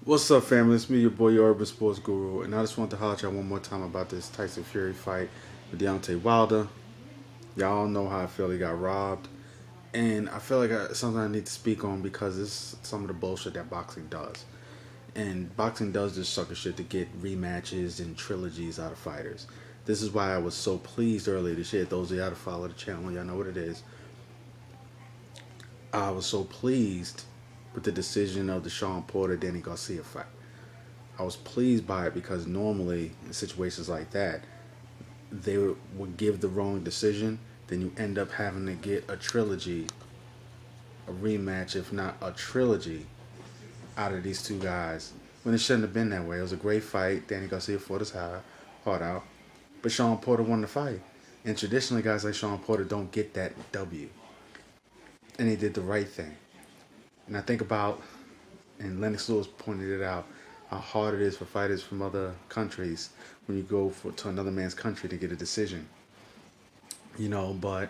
What's up, family? It's me, your boy, your Urban Sports Guru, and I just want to holler at y'all one more time about this Tyson Fury fight with Deontay Wilder. Y'all know how I feel he got robbed, and I feel like something I need to speak on because it's some of the bullshit that boxing does. And boxing does this sucker shit to get rematches and trilogies out of fighters. This is why I was so pleased earlier this year. Those of y'all that follow the channel, y'all know what it is. I was so pleased with the decision of the Sean Porter Danny Garcia fight. I was pleased by it because normally in situations like that, they would give the wrong decision. Then you end up having to get a trilogy, a rematch, if not a trilogy, out of these two guys. When it shouldn't have been that way. It was a great fight. Danny Garcia fought his heart out. But Sean Porter won the fight. And traditionally, guys like Sean Porter don't get that W. And he did the right thing. And I think about, and Lennox Lewis pointed it out, how hard it is for fighters from other countries when you go to another man's country to get a decision. But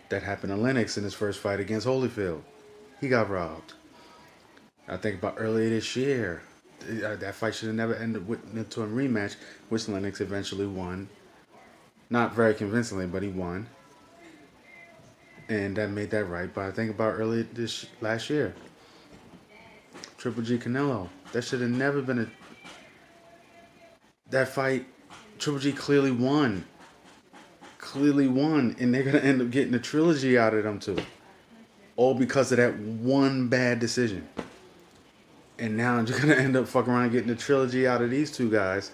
that happened to Lennox in his first fight against Holyfield. He got robbed. I think about earlier this year, that fight should have never ended into a rematch, which Lennox eventually won. Not very convincingly, but he won. And that made that right. But I think about earlier this last year, Triple G Canelo. That should have never been that fight. Triple G clearly won. And they're gonna end up getting a trilogy out of them too. All because of that one bad decision. And now you're gonna end up fucking around getting a trilogy out of these two guys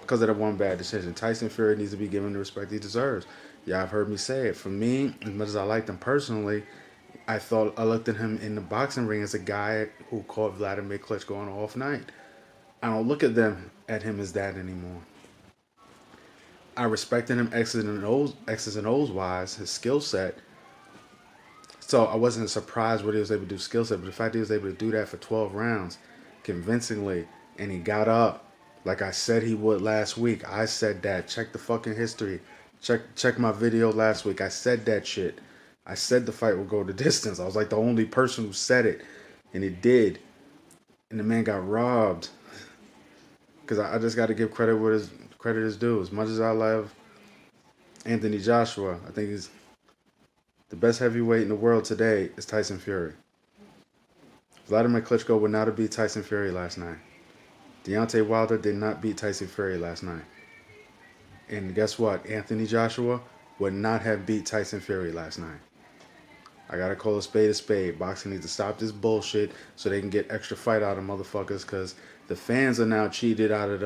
because of that one bad decision. Tyson Fury needs to be given the respect he deserves. Y'all have heard me say it. For me, as much as I liked him personally, I looked at him in the boxing ring as a guy who caught Vladimir Klitschko on an off night. I don't look at him as that anymore. I respected him X's and O's wise, his skill set. So I wasn't surprised what he was able to do skill set, but the fact he was able to do that for 12 rounds convincingly, and he got up like I said he would last week. I said that. Check the fucking history. Check my video last week. I said that shit. I said the fight would go the distance. I was like the only person who said it, and it did. And the man got robbed. Because I just got to give credit where credit is due. As much as I love Anthony Joshua, I think he's the best heavyweight in the world today is Tyson Fury. Vladimir Klitschko would not have beat Tyson Fury last night. Deontay Wilder did not beat Tyson Fury last night. And guess what? Anthony Joshua would not have beat Tyson Fury last night. I gotta call a spade a spade. Boxing needs to stop this bullshit so they can get extra fight out of motherfuckers, because the fans are now cheated out of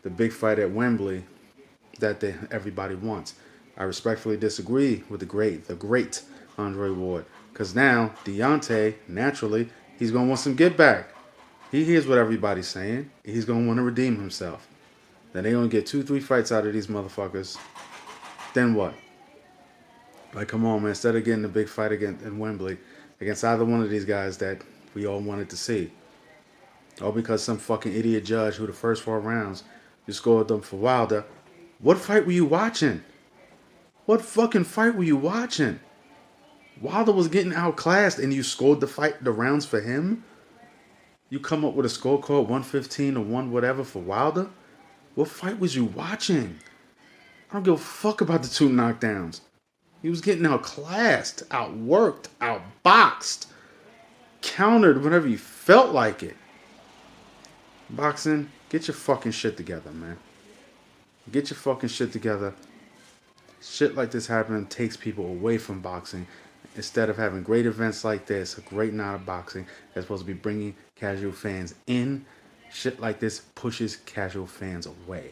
the big fight at Wembley that everybody wants. I respectfully disagree with the great Andre Ward, because now Deontay, naturally, he's gonna want some get back. He hears what everybody's saying. He's gonna want to redeem himself. Then they're gonna get 2-3 fights out of these motherfuckers. Then what? Like, come on, man. Instead of getting a big fight in Wembley against either one of these guys that we all wanted to see, all because some fucking idiot judge who the first 4 rounds you scored them for Wilder. What fight were you watching? What fucking fight were you watching? Wilder was getting outclassed and you scored the rounds for him? You come up with a scorecard 115 or 1 whatever for Wilder? What fight was you watching? I don't give a fuck about the 2 knockdowns. He was getting outclassed, outworked, outboxed, countered whenever he felt like it. Boxing, get your fucking shit together, man. Get your fucking shit together. Shit like this happening takes people away from boxing. Instead of having great events like this, a great night of boxing that's supposed to be bringing casual fans in, shit like this pushes casual fans away.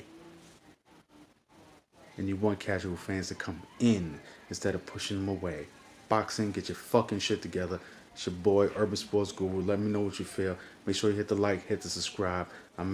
And you want casual fans to come in instead of pushing them away. Boxing, get your fucking shit together. It's your boy, Urban Sports Guru. Let me know what you feel. Make sure you hit the like, hit the subscribe. I'm